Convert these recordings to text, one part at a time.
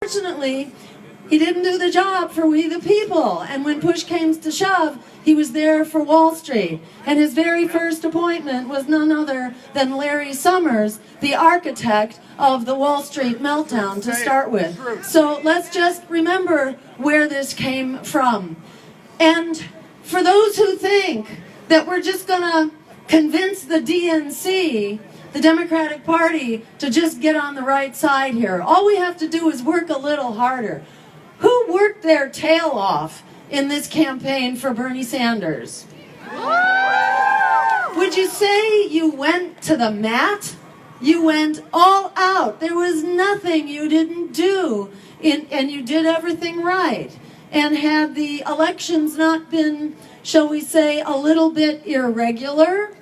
Unfortunately, he didn't do the job for we the people. And when push came to shove, he was there for Wall Street. And his very first appointment was none other than Larry Summers, the architect of the Wall Street meltdown to start with. So let's just remember where this came from. And for those who think that we're just going to convince the DNC, the Democratic Party, to just get on the right side here, all we have to do is work a little harder. Who worked their tail off in this campaign for Bernie Sanders? Would you say you went to the mat? You went all out. There was nothing you didn't do, and you did everything right. And had the elections not been, shall we say, a little bit irregular,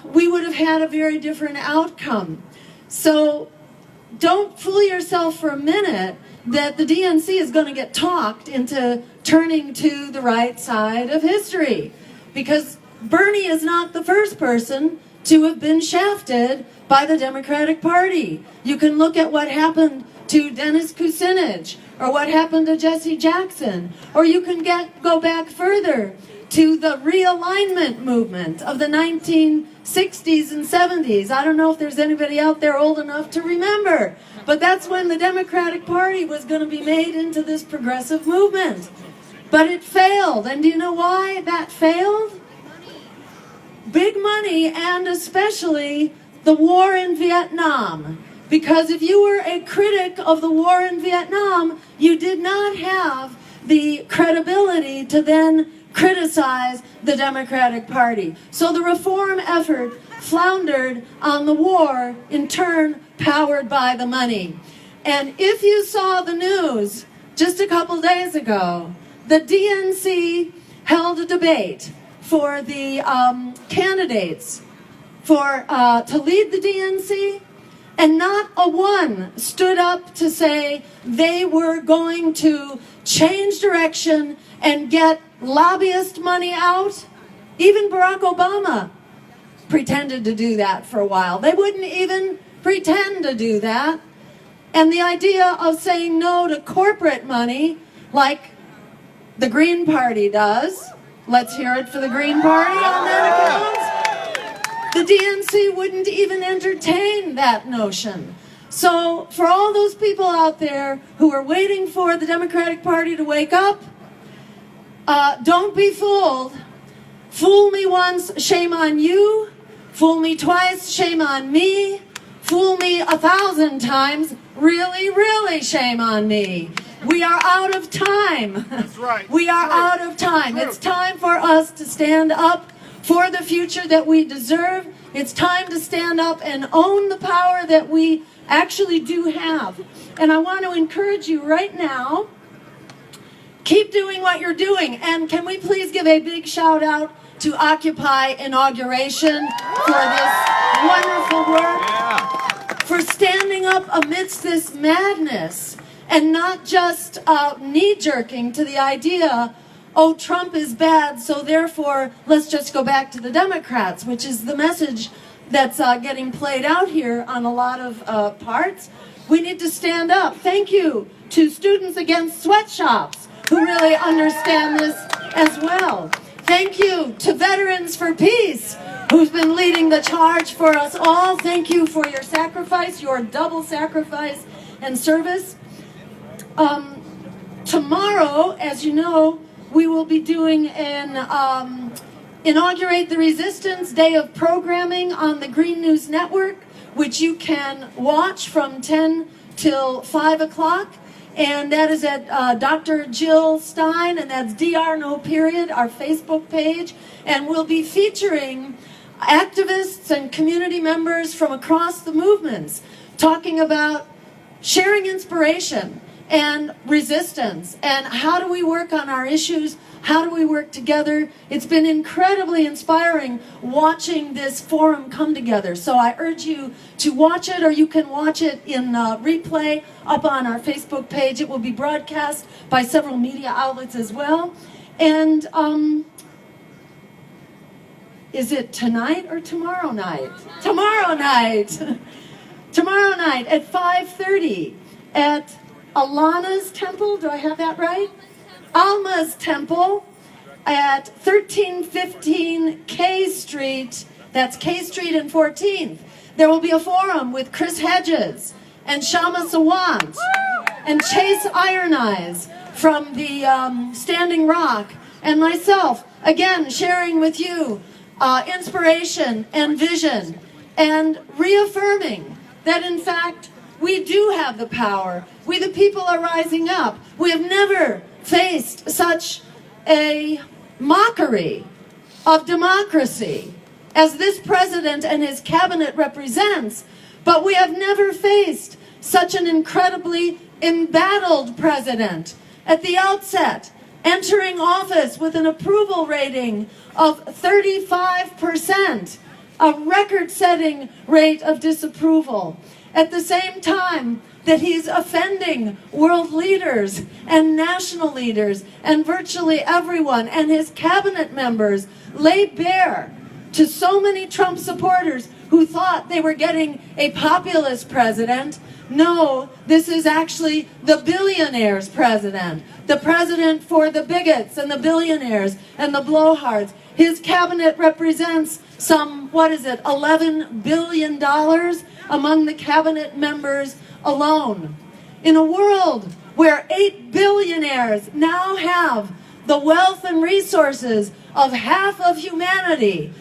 we would have had a very different outcome. So don't fool yourself for a minute that the DNC is going to get talked into turning to the right side of history. Because Bernie is not the first person to have been shafted by the Democratic Party. You can look at what happened to Dennis Kucinich, or what happened to Jesse Jackson, or you can go back further to the realignment movement of the 1960s and 70s. I don't know if there's anybody out there old enough to remember, but that's when the Democratic Party was going to be made into this progressive movement. But it failed, and do you know why that failed? Big money, and especially the war in Vietnam. Because if you were a critic of the war in Vietnam, you did not have the credibility to then criticize the Democratic Party. So the reform effort floundered on the war, in turn powered by the money. And if you saw the news just a couple days ago, the DNC held a debate for the candidates to lead the DNC, and not a one stood up to say they were going to change direction and get lobbyist money out. Even Barack Obama pretended to do that for a while. They wouldn't even pretend to do that. And the idea of saying no to corporate money, like the Green Party does, let's hear it for the Green Party on that account. The DNC wouldn't even entertain that notion. So for all those people out there who are waiting for the Democratic Party to wake up, don't be fooled. Fool me once, shame on you. Fool me twice, shame on me. Fool me 1,000 times, really, really shame on me. We are out of time. That's right. We are out of time. It's time for us to stand up for the future that we deserve. It's time to stand up and own the power that we actually do have. And I want to encourage you right now, keep doing what you're doing. And can we please give a big shout out to Occupy Inauguration for this wonderful work, for standing up amidst this madness and not just knee-jerking to the idea, oh, Trump is bad, so therefore let's just go back to the Democrats, which is the message that's getting played out here on a lot of parts. We need to stand up. Thank you to Students Against Sweatshops, who really understand this as well. Thank you to Veterans for Peace, who's been leading the charge for us all. Thank you for your sacrifice, your double sacrifice and service. Tomorrow, as you know, we will be doing an Inaugurate the Resistance Day of Programming on the Green News Network, which you can watch from 10 till 5 o'clock. And that is at Dr. Jill Stein, and that's DR No Period, our Facebook page. And we'll be featuring activists and community members from across the movements talking about sharing inspiration and resistance, and how do we work on our issues, how do we work together. It's been incredibly inspiring watching this forum come together. So I urge you to watch it, or you can watch it in replay up on our Facebook page. It will be broadcast by several media outlets as well. And is it tonight or tomorrow night? Tomorrow night. Tomorrow night at 5:30. at Alana's temple, do I have that right? Alma's temple at 1315 K Street, that's K Street and 14th. There will be a forum with Chris Hedges and Shama Sawant and Chase Iron Eyes from the Standing Rock, and myself, again, sharing with you inspiration and vision, and reaffirming that, in fact, we do have the power. We, the people, are rising up. We have never faced such a mockery of democracy as this president and his cabinet represents, but we have never faced such an incredibly embattled president at the outset, entering office with an approval rating of 35%, a record-setting rate of disapproval. At the same time that he's offending world leaders and national leaders and virtually everyone, and his cabinet members lay bare to so many Trump supporters who thought they were getting a populist president. No, this is actually the billionaires' president, the president for the bigots and the billionaires and the blowhards. His cabinet represents some, $11 billion among the cabinet members alone. In a world where 8 billionaires now have the wealth and resources of half of humanity,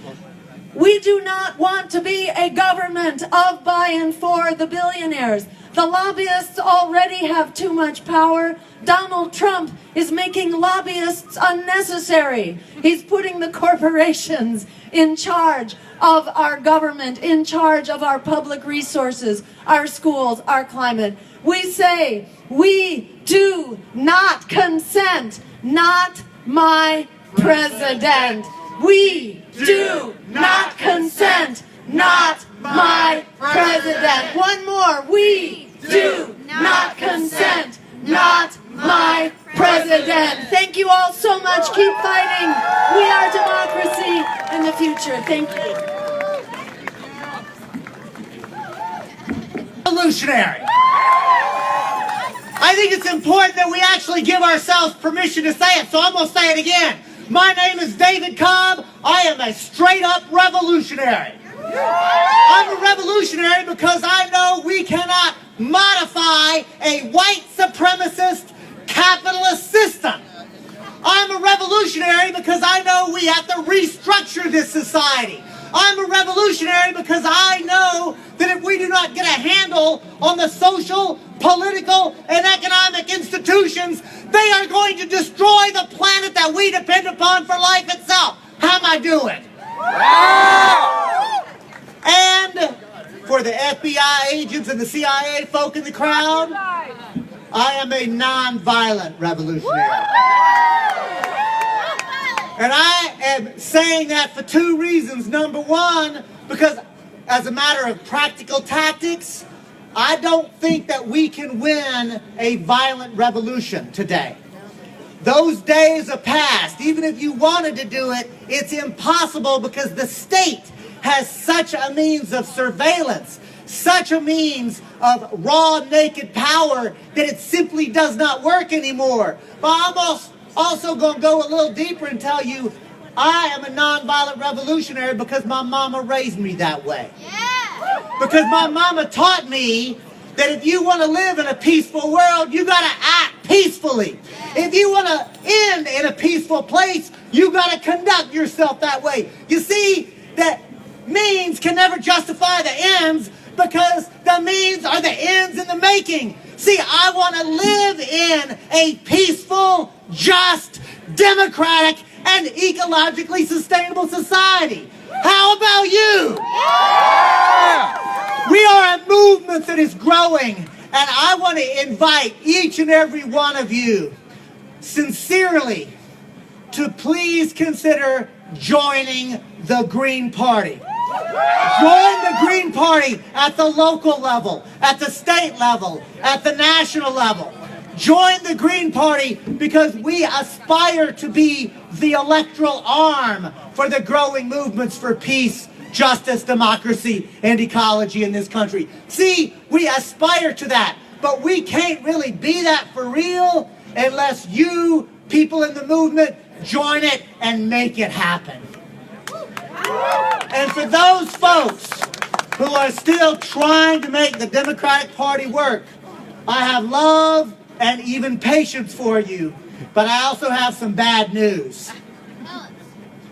we do not want to be a government of, by, and for the billionaires. The lobbyists already have too much power. Donald Trump is making lobbyists unnecessary. He's putting the corporations in charge of our government, in charge of our public resources, our schools, our climate. We say, we do not consent, not my president. We do not consent, not my president. One more. We do not consent, not my president. Thank you all so much. Keep fighting. We are democracy in the future. Thank you. Revolutionary. I think it's important that we actually give ourselves permission to say it, so I'm going to say it again. My name is David Cobb. I am a straight-up revolutionary. I'm a revolutionary because I know we cannot modify a white supremacist capitalist system. I'm a revolutionary because I know we have to restructure this society. I'm a revolutionary because I know that if we do not get a handle on the social, political, and economic institutions, they are going to destroy the planet that we depend upon for life itself. How am I doing? And for the FBI agents and the CIA folk in the crowd, I am a non-violent revolutionary. And I am saying that for two reasons. Number one, because as a matter of practical tactics, I don't think that we can win a violent revolution today. Those days are past. Even if you wanted to do it, it's impossible because the state has such a means of surveillance, such a means of raw, naked power that it simply does not work anymore. But I'm also going to go a little deeper and tell you I am a nonviolent revolutionary because my mama raised me that way. Because my mama taught me that if you want to live in a peaceful world, you got to act peacefully. If you want to end in a peaceful place, you got to conduct yourself that way. You see, that means can never justify the ends because the means are the ends in the making. See, I want to live in a peaceful, just, democratic, and ecologically sustainable society. How about you? We are a movement that is growing, and I want to invite each and every one of you sincerely to please consider joining the Green Party. Join the Green Party at the local level, at the state level, at the national level. Join the Green Party because we aspire to be the electoral arm for the growing movements for peace, justice, democracy, and ecology in this country. See, we aspire to that. But we can't really be that for real unless you, people in the movement, join it and make it happen. And for those folks who are still trying to make the Democratic Party work, I have love and even patience for you, but I also have some bad news.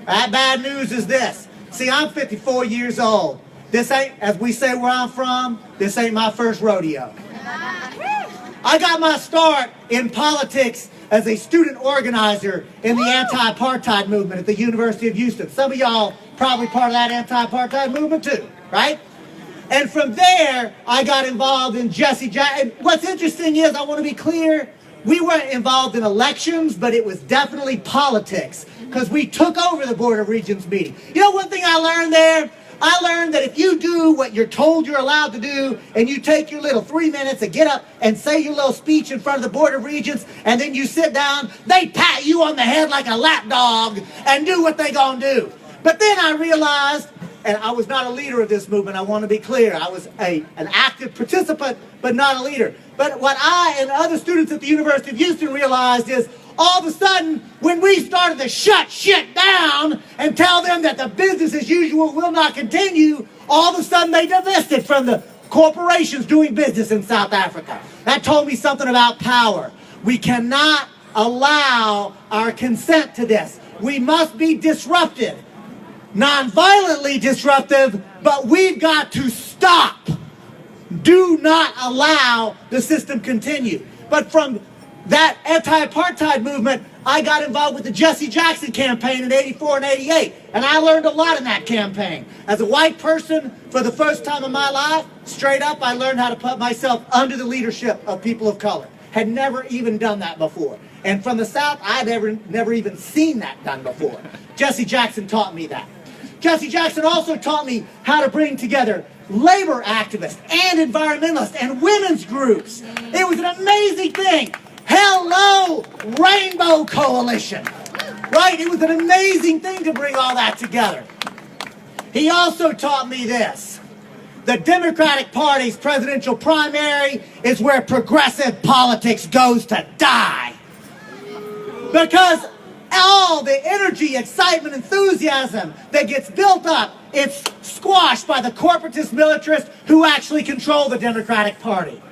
That bad news is this. See, I'm 54 years old. This ain't, as we say where I'm from, this ain't my first rodeo. I got my start in politics as a student organizer in the anti-apartheid movement at the University of Houston. Some of y'all probably part of that anti-apartheid movement too, right? And from there, I got involved in Jesse Jackson. And what's interesting is, I want to be clear, we weren't involved in elections, but it was definitely politics, because we took over the Board of Regents meeting. You know one thing I learned there? I learned that if you do what you're told you're allowed to do, and you take your little 3 minutes and get up and say your little speech in front of the Board of Regents, and then you sit down, they pat you on the head like a lap dog and do what they gonna do. But then I realized, and I was not a leader of this movement, I want to be clear. I was an active participant, but not a leader. But what I and other students at the University of Houston realized is, all of a sudden, when we started to shut shit down and tell them that the business as usual will not continue, all of a sudden they divested from the corporations doing business in South Africa. That told me something about power. We cannot allow our consent to this. We must be disruptive. Non-violently disruptive, but we've got to stop. Do not allow the system continue. But from that anti-apartheid movement, I got involved with the Jesse Jackson campaign in '84 and '88, and I learned a lot in that campaign. As a white person, for the first time in my life, straight up, I learned how to put myself under the leadership of people of color. Had never even done that before. And from the South, I'd never even seen that done before. Jesse Jackson taught me that. Jesse Jackson also taught me how to bring together labor activists and environmentalists and women's groups. It was an amazing thing. Hello, Rainbow Coalition. Right? It was an amazing thing to bring all that together. He also taught me this. The Democratic Party's presidential primary is where progressive politics goes to die. Because all the energy, excitement, enthusiasm that gets built up, it's squashed by the corporatist militarists who actually control the Democratic Party.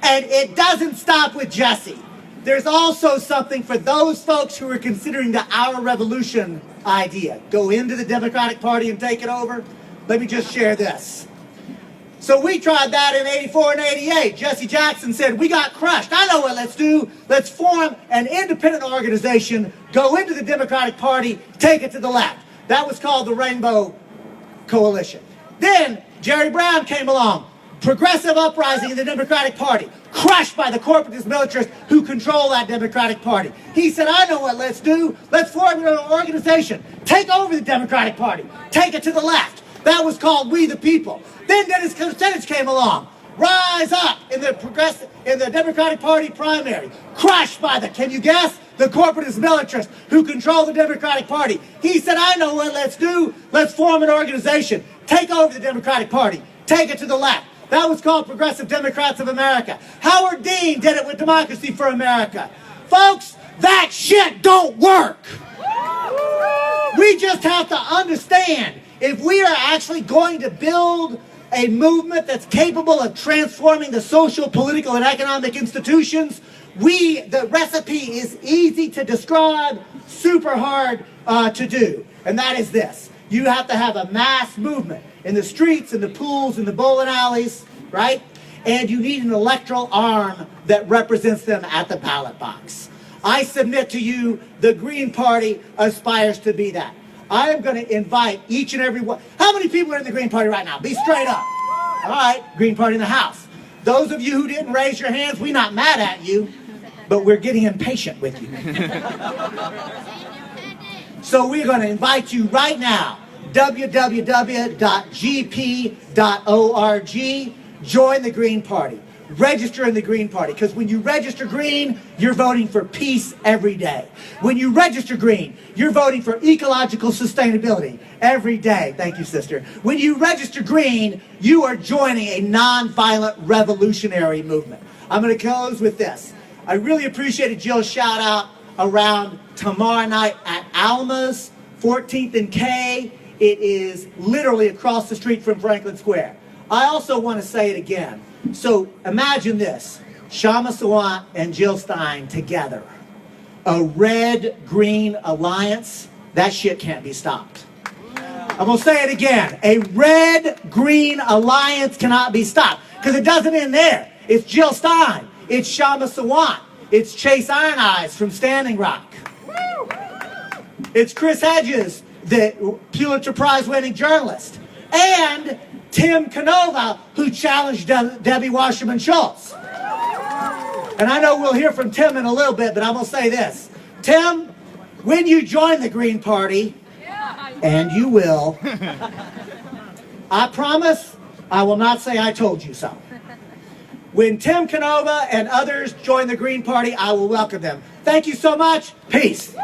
And it doesn't stop with Jesse. There's also something for those folks who are considering the Our Revolution idea. Go into the Democratic Party and take it over. Let me just share this. So we tried that in '84 and '88. Jesse Jackson said, we got crushed. I know what let's do. Let's form an independent organization, go into the Democratic Party, take it to the left. That was called the Rainbow Coalition. Then Jerry Brown came along. Progressive uprising in the Democratic Party, crushed by the corporatist militarists who control that Democratic Party. He said, I know what let's do. Let's form an organization. Take over the Democratic Party. Take it to the left. That was called We the People. Then Dennis Kucinich came along. Rise up in the Democratic Party primary. Crushed by the, can you guess? The corporatist militarists who control the Democratic Party. He said, I know what let's do. Let's form an organization. Take over the Democratic Party. Take it to the left. That was called Progressive Democrats of America. Howard Dean did it with Democracy for America. Folks, that shit don't work. We just have to understand, if we are actually going to build a movement that's capable of transforming the social, political, and economic institutions, the recipe is easy to describe, super hard to do. And that is this. You have to have a mass movement in the streets, in the pools, in the bowling alleys, right? And you need an electoral arm that represents them at the ballot box. I submit to you, the Green Party aspires to be that. I am going to invite each and every one. How many people are in the Green Party right now? Be straight up. All right, Green Party in the house. Those of you who didn't raise your hands, we're not mad at you, but we're getting impatient with you. So we're going to invite you right now. www.gp.org. Join the Green Party. Register in the Green Party, because when you register green, you're voting for peace every day. When you register green, you're voting for ecological sustainability every day. Thank you, sister. When you register green, you are joining a nonviolent revolutionary movement. I'm going to close with this. I really appreciated Jill's shout out around tomorrow night at Alma's, 14th and K. It is literally across the street from Franklin Square. I also want to say it again. So imagine this, Shama Sawant and Jill Stein together. A red-green alliance, that shit can't be stopped. I'm going to say it again. A red-green alliance cannot be stopped. Because it doesn't end there. It's Jill Stein. It's Shama Sawant. It's Chase Iron Eyes from Standing Rock. It's Chris Hedges, the Pulitzer Prize winning journalist. And Tim Canova, who challenged Debbie Wasserman Schultz. And I know we'll hear from Tim in a little bit, but I'm going to say this. Tim, when you join the Green Party, and you will, I promise I will not say I told you so. When Tim Canova and others join the Green Party, I will welcome them. Thank you so much. Peace.